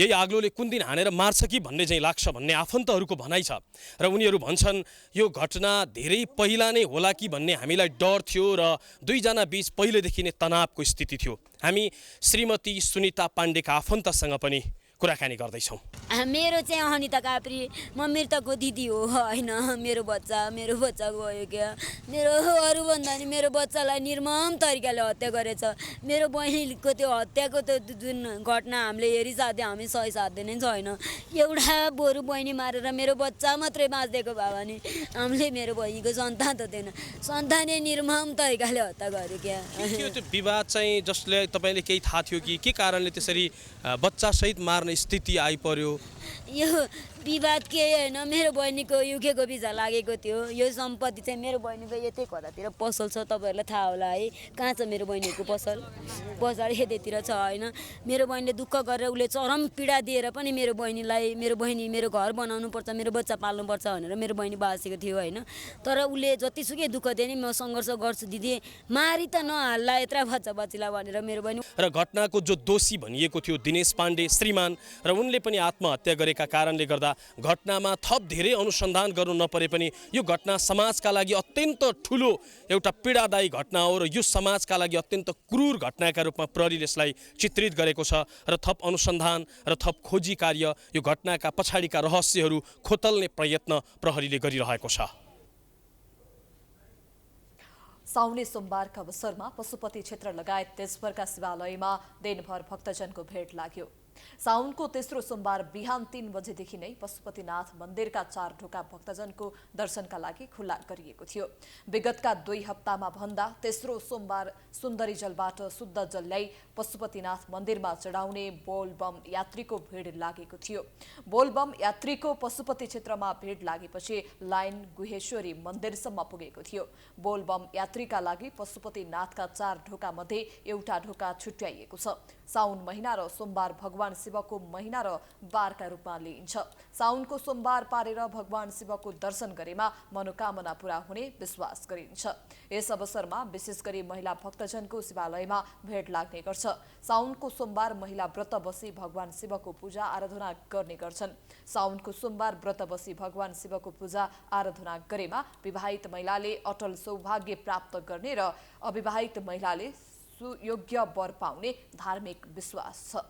यही आग्लोले कुन दिन हानेर मार्छ कि भन्ने चाहिँ लाग्छ भन्ने आफन्तहरूको भनाइ छ। र उनीहरू भन्छन् यो घटना धेरै पहिला नै होला कि भन्ने हामीलाई डर थियो र 2 जना बीच पहिलेदेखि नै तनावको स्थिति थियो। हामी श्रीमती सुनीता पाण्डेका आफन्तसँग पनि कुराकानी गर्दैछौँ। मेरो चाहिँ अनिता काप्री, म मृतकको दिदी हो होइन। मेरो बच्चा गयो क्या। मेरो अरूभन्दा नि मेरो बच्चालाई निर्मम तरिकाले हत्या गरेछ। मेरो बहिनीको त्यो हत्याको त्यो जुन घटना हामीले हेरिसाध्यो, हामी सही साध्य नै छैन। एउटा बरु बहिनी मारेर मेरो बच्चा मात्रै बाँचिदिएको भए भने हामीले मेरो बहिनीको सन्तान त थिएन, सन्तानै निर्मम तरिकाले हत्या गर्यो क्या। त्यो विवाद चाहिँ जसले तपाईँले केही थाहा थियो कि के कारणले त्यसरी बच्चासहित मार्ने स्थिति आइपर्यो? यो विवाद के होइन, मेरो बहिनीको युकेको भिजा लागेको थियो। यो सम्पत्ति चाहिँ मेरो बहिनीको यतै कतातिर पसल छ, तपाईँहरूलाई थाहा होला है। कहाँ छ मेरो बहिनीको पसल? बजार यतैतिर छ होइन। मेरो बहिनीले दुःख गरेर उसले चरम पीडा दिएर पनि मेरो बहिनी मेरो घर बनाउनुपर्छ, मेरो बच्चा पाल्नुपर्छ भनेर मेरो बहिनी बाँचेको थियो होइन। तर उसले जतिसुकै दुःख दिए नि म सङ्घर्ष गर्छु दिदी, मारी त नहाल्ला यत्र बच्चा बच्चीलाई भनेर मेरो बहिनी। र घटनाको जो दोषी भनिएको थियो दिनेश पाण्डे श्रीमान, र उनले पनि आत्महत्या गरेका कारणले गर्दा घटनामा थप धेरै अनुसन्धान गर्नु नपरे पनि यो घटना समाजका लागि अत्यन्त ठुलो एउटा पीडादायी घटना हो र यो समाजका लागि अत्यन्त क्रूर घटनाका रूपमा प्रहरीले यसलाई चित्रित गरेको छ र थप अनुसन्धान र थप खोजी कार्य, यो घटनाका पछाडिका रहस्यहरू खोतल्ने प्रयत्न प्रहरीले गरिरहेको छ। साउने सोमबारका अवसरमा पशुपति क्षेत्र लगायत देशभरका शिवालयमा दिनभर भक्तजनको भेट लाग्यो। साउनको तेस्रो सोमबार बिहान 3 बजेदेखि नै पशुपतिनाथ मन्दिरका 4 ढोका भक्तजनको दर्शनका लागि खुल्ला गरिएको थियो। विगतका 2 हप्तामा भन्दा तेस्रो सोमबार सुन्दरी जलबाट शुद्ध जल ल्याई पशुपतिनाथ मन्दिरमा चढाउने बोलबम यात्रीको भिड लागेको थियो। बोलबम यात्रीको पशुपति क्षेत्रमा भिड लागेपछि लाइन गुहेश्वरी मन्दिरसम्म पुगेको थियो। बोलबम यात्रीका लागि पशुपतिनाथका 4 ढोका मध्ये एउटा ढोका छुट्याइएको छ। साउन महिना र सोमबार भगवान शिवको महिना र बारका रूपमा लिइन्छ। साउनको सोमबार पारेर भगवान शिवको दर्शन गरेमा मनोकामना पूरा हुने विश्वास गरिन्छ। यस अवसरमा विशेष गरी महिला भक्तजनको शिवालयमा भेट लाग्ने गर्छ। साउनको सोमबार महिला व्रत बसी भगवान शिवको पूजा आराधना गर्ने गर्छन्। साउनको सोमबार व्रत बसी भगवान शिवको पूजा आराधना गरेमा विवाहित महिलाले अटल सौभाग्य प्राप्त गर्ने र अविवाहित महिलाले सुयोग्य वर पाउने धार्मिक विश्वास छ।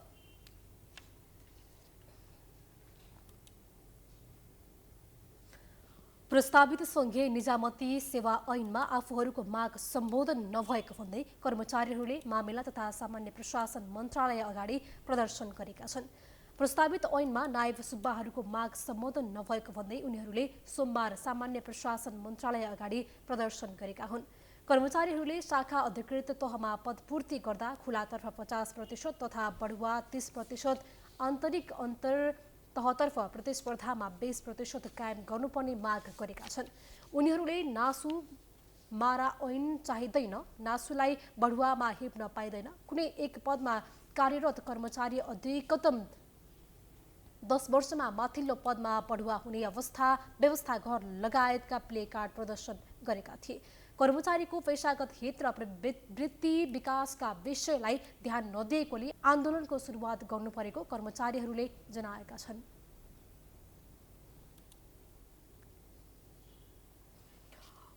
प्रस्तावित संघीय निजामती सेवा ऐनमा आफूहरूको माग सम्बोधन नभएको भन्दै कर्मचारीहरूले मामिला तथा सामान्य प्रशासन मन्त्रालय अगाडि प्रदर्शन गरेका छन्। प्रस्तावित ऐनमा नायब सुब्बाहरूको माग सम्बोधन नभएको भन्दै उनीहरूले सोमबार सामान्य प्रशासन मन्त्रालय अगाडि प्रदर्शन गरेका हुन्। कर्मचारीहरूले शाखा अधिकृत तहमा पदपूर्ति गर्दा खुलातर्फ 50% तथा बढुवा 30%, आन्तरिक अन्तर तहतर्फ प्रतिस्पर्धामा 20% कायम गर्नुपर्ने माग गरेका छन्। उनीहरूले नासु मारा ऐन चाहिँदैन, नासुलाई बढुवामा हिप्न पाइँदैन, कुनै एक पदमा कार्यरत कर्मचारी अधिकतम 10 वर्षमा माथिल्लो पदमा बढुवा हुने व्यवस्था घर लगायतका प्ले कार्ड प्रदर्शन गरेका थिए। कर्मचारीको पेशागत हित र वृत्ति विकासका विषयलाई ध्यान नदिएकोले आन्दोलनको सुरुवात गर्नुपरेको कर्मचारीहरूले जनाएका छन्।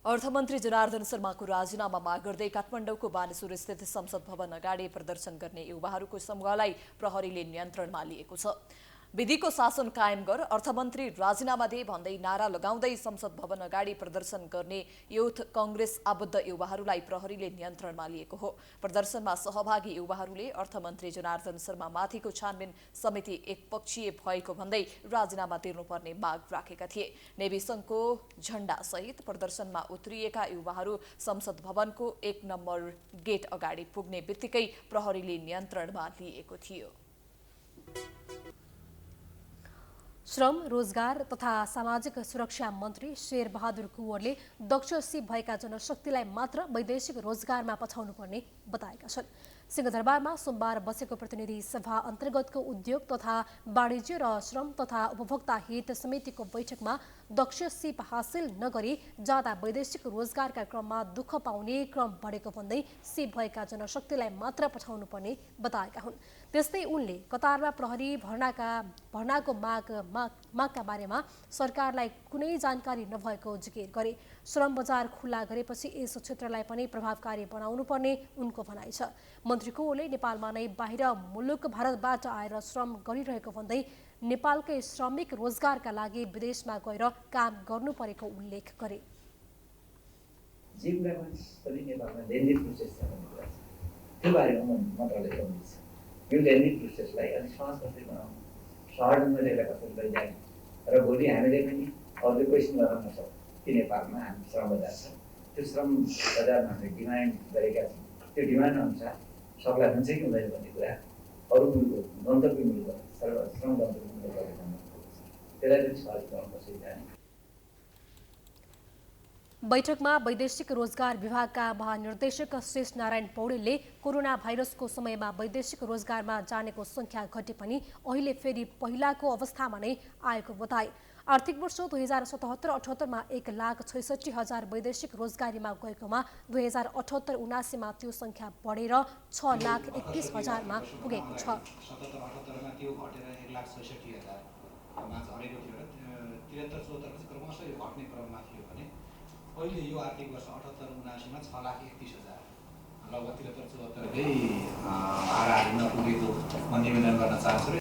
अर्थमन्त्री जनार्दन शर्माको राजीनामा माग गर्दै काठमाडौँको बानेश्वर स्थित संसद भवन अगाडि प्रदर्शन गर्ने युवाहरूको समूहलाई प्रहरीले नियन्त्रणमा लिएको छ। विधिको शासन कायम गर, अर्थमन्त्री राजीनामा दे भन्दै नारा लगाउँदै संसद भवन अगाडि प्रदर्शन गर्ने युथ कांग्रेस आबद्ध युवाहरूलाई प्रहरीले नियन्त्रणमा लिएको हो। प्रदर्शनमा सहभागी युवाहरूले अर्थमन्त्री जनार्दन शर्मा माथिको छानबिन समिति एकपक्षीय भएको भन्दै राजीनामा दिनुपर्ने माग राखेका थिए। नेभी संघको झण्डा सहित प्रदर्शनमा उत्रिएका युवाहरू संसद भवनको 1 नम्बर गेट अगाडि पुग्ने बित्तिकै प्रहरीले नियन्त्रणमा लिएको थियो। श्रम, रोजगार तथा सामाजिक सुरक्षा मन्त्री शेरबहादुर कुँवरले दक्ष सिप भएका जनशक्तिलाई मात्र वैदेशिक रोजगारमा पठाउनुपर्ने बताएका छन्। सिंहदरबारमा सोमबार बसेको प्रतिनिधि सभा अन्तर्गतको उद्योग तथा वाणिज्य र श्रम तथा उपभोक्ता हित समितिको बैठकमा दक्ष सिप हासिल नगरी जाँदा वैदेशिक रोजगारका क्रममा दुःख पाउने क्रम बढेको भन्दै सिप भएका जनशक्तिलाई मात्र पठाउनुपर्ने बताएका हुन्। त्यस्तै उनले कतारमा प्रहरी भर्नाको मागका बारेमा सरकारलाई कुनै जानकारी नभएको जिकिर गरे। श्रम बजार खुल्ला गरेपछि यस क्षेत्रलाई पनि प्रभावकारी बनाउनु पर्ने उनको भनाइ छ। मन्त्री कुँवरले नेपालमा नै बाहिर मुलुक भारतबाट आएर श्रम गरिरहेको भन्दै नेपालकै श्रमिक रोजगारका लागि विदेशमा गएर काम गर्नु परेको उल्लेख गरे। नेपालमा लेन्दी प्रोसेस छ भन्ने कुरा छ, त्यो बारेमा मन्त्रालय गम्भीर छ। यो लेन्दी प्रोसेसलाई अलिक सहज कसरी बनाउनु, सहज ढङ्गले यसलाई कसरी लैजाने र भोलि हामीले पनि अझै क्वेसन गर्न नसक्छौँ कि नेपालमा हामी श्रम बजार छ, त्यो श्रम बजारमा हामीले डिमान्ड गरेका छौँ, त्यो डिमान्ड अनुसार सप्लाई हुन्छ कि हुँदैन भन्ने कुरा अरू गन्तव्य मुलुक श्रम गन्तव्य मुलुकहरूले त्यसलाई पनि सहज बनाउन कसरी जाने। बैठकमा वैदेशिक रोजगार विभागका महानिर्देशक शेष नारायण पौडेलले कोरोना भाइरसको समयमा वैदेशिक रोजगारमा जानेको संख्या घटे पनि अहिले फेरि पहिलाको अवस्थामा नै आएको बताए। आर्थिक वर्ष 2077-78 1,66,000 वैदेशिक रोजगारीमा गएकोमा 2078-79 त्यो संख्या बढेर 6,21,000 पुगेको छ। 77-78 त्यो घटेर 1,66,000 मा झरेको थियो र 73-74 क्रमशः यो घट्ने क्रममा थियो भने अहिले यो आर्थिक वर्ष 78-79 मा 6,31,000 लगभग 73-74 आराहरू नपुगेको म निवेदन गर्न चाहन्छु।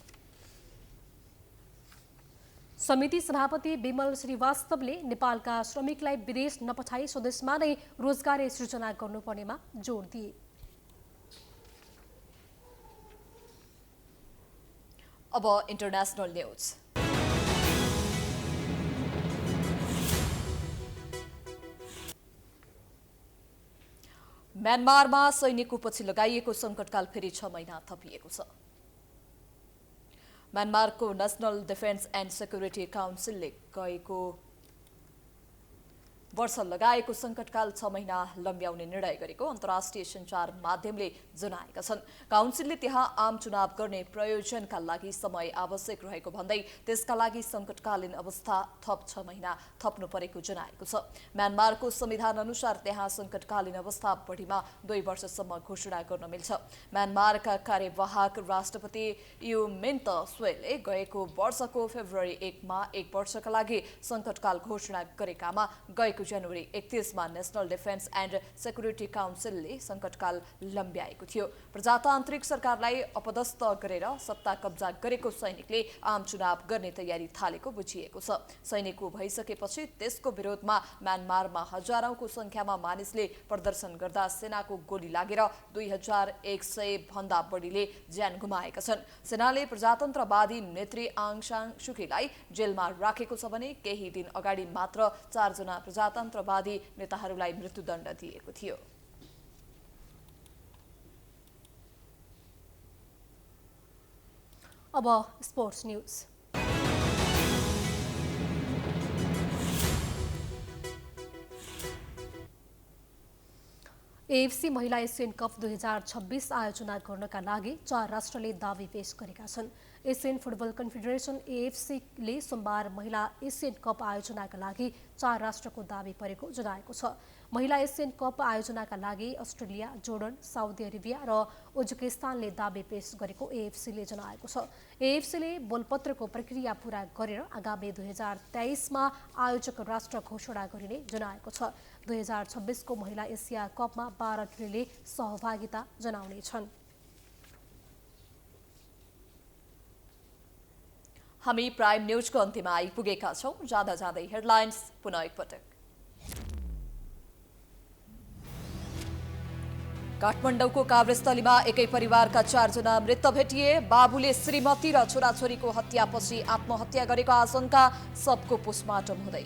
समिति सभापति विमल श्रीवास्तवले नेपालका श्रमिकलाई विदेश नपठाई स्वदेशमा नै रोजगारी सृजना गर्नुपर्नेमा जोड दिए। अब इन्टरनेशनल न्यूज। म्यानमारमा सैनिकको पछि लगाइएको सङ्कटकाल फेरि 6 महिना थपिएको छ। म्यानमारको नेशनल डिफेन्स एन्ड सेक्युरिटी काउन्सिलले गएको वर्ष लगाएको सङ्कटकाल 6 महिना लम्ब्याउने निर्णय गरेको अन्तर्राष्ट्रिय सञ्चार माध्यमले जनाएका छन्। काउन्सिलले त्यहाँ आम चुनाव गर्ने प्रयोजनका लागि समय आवश्यक रहेको भन्दै त्यसका लागि सङ्कटकालीन अवस्था थप 6 महिना थप्नु परेको जनाएको छ। म्यानमारको संविधान अनुसार त्यहाँ सङ्कटकालीन अवस्था बढीमा 2 वर्षसम्म घोषणा गर्न मिल्छ। म्यानमारका कार्यवाहक राष्ट्रपति यू मिन्त सोले गएको वर्षको फेब्रुअरी 1 मा 1 वर्षका लागि सङ्कटकाल घोषणा गरेकामा गएको जनवरी 31 मा नेशनल डिफेन्स एन्ड सेक्युरिटी काउन्सिलले सङ्कटकाल लम्ब्याएको थियो। प्रजातान्त्रिक सरकारलाई अपदस्थ गरेर सत्ता कब्जा गरेको सैनिकले आम चुनाव गर्ने तयारी थालेको बुझिएको छ। सैनिकको भइसकेपछि त्यसको विरोधमा म्यानमारमा हजारौंको संख्यामा मानिसले प्रदर्शन गर्दा सेनाको गोली लागेर 2100 भन्दा बढीले ज्यान गुमाएका छन्। सेनाले प्रजातन्त्रवादी नेत्री आङ सान सुकीलाई जेलमा राखेको छ भने केही दिन अगाडि मात्र 4 जना प्रजातन्त्रवादी नेताहरूलाई मृत्युदण्ड दिएको थियो। अब स्पोर्ट्स न्यूज। एएफसी महिला एसियन कप 2026 आयोजना गर्नका लागि 4 राष्ट्रले दावी पेश गरेका छन्। एसियन फुटबल कन्फेडरेसन एएफसीले सोमबार महिला एसियन कप आयोजनाका लागि 4 राष्ट्रको दावी परेको जनाएको छ। महिला एसियन कप आयोजनाका लागि अस्ट्रेलिया, जोर्डन, साउदी अरेबिया र उज्बेकिस्तानले दाबी पेश गरेको एएफसीले जनाएको छ। एएफसीले बलपत्रको प्रक्रिया पूरा गरेर आगामी 2023मा आयोजक राष्ट्र घोषणा गरिने जनाएको छ। 2026 को महिला एसिया कपमा 12 टोलीले सहभागिता जनाउनेछन्। हामी प्राइम न्यूजको अन्त्यमा आइपुगेका छौं। जाँदा जाँदै हेडलाइन्स पुनः एकपटक। काठमाडौँको काभ्रेस्थलीमा एकै परिवारका 4 जना मृत भेटिए। बाबुले श्रीमती र छोराछोरीको हत्यापछि आत्महत्या गरेको आशंका, सबको पोस्टमार्टम हुँदै।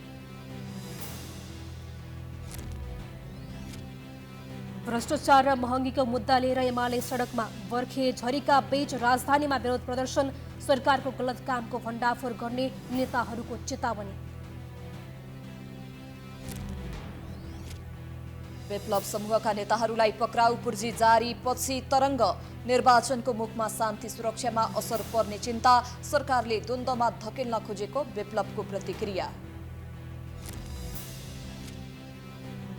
भ्रष्टाचार र महँगीको मुद्दा लिएर एमाले सडकमा। बर्खे झरीका बीच राजधानीमा विरोध प्रदर्शन। सरकारको गलत कामको भण्डाफोर गर्ने नेताहरूको चेतावनी। विप्लव समूहका नेताहरूलाई पक्राउ, पुर्जी जारी पछि तरङ्ग। निर्वाचनको मुखमा शान्ति सुरक्षामा असर पर्ने चिन्ता, सरकारले द्वन्द्वमा धकेल्न खोजेको विप्लवको प्रतिक्रिया।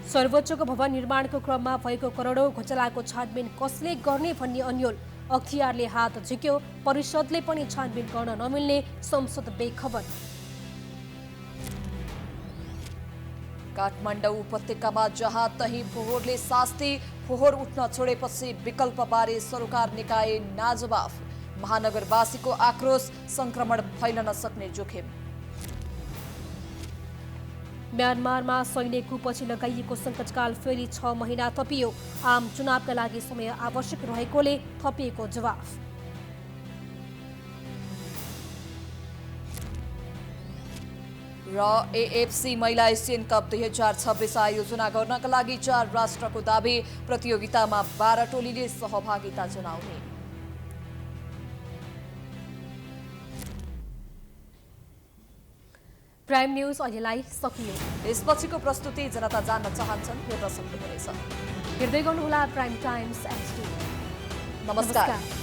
सर्वोच्चको भवन निर्माणको क्रममा भएको करोडौं घोटालाको छानबिन कसले गर्ने भन्ने अन्यल। अख्तियारले हात झिक्यो, परिषदले पनि छानबिन गर्न नमिल्ने, संसद बेखबर। काठमाडौँ उपत्यकामा जहाँ तही फोहोरले शास्ति। फोहोर उठ्न छोडेपछि विकल्पबारे सरकार निकाय नाजवाफ। महानगरवासीको आक्रोश, संक्रमण फैलन सक्ने जोखिम। म्यानमारमा सैन्य कुपछि लगाइएको सङ्कटकाल फेरि 6 महिना थपियो। आम चुनावका लागि समय आवश्यक रहेकोले थपिएको जवाफ। र एएफसी महिला एसियन कप 2026 आयोजना गर्नका लागि 4 राष्ट्रको दाबी। प्रतियोगितामा 12 टोलीले सहभागिता जनाउने। प्राइम न्यूज अहिलेलाई सकियो। यसपछिको प्रस्तुति जनता जान्न चाहन्छन् हेर्न सक्नुहुनेछ। हेर्दै गर्नुहोला प्राइम टाइम्स एचडी। नमस्कार।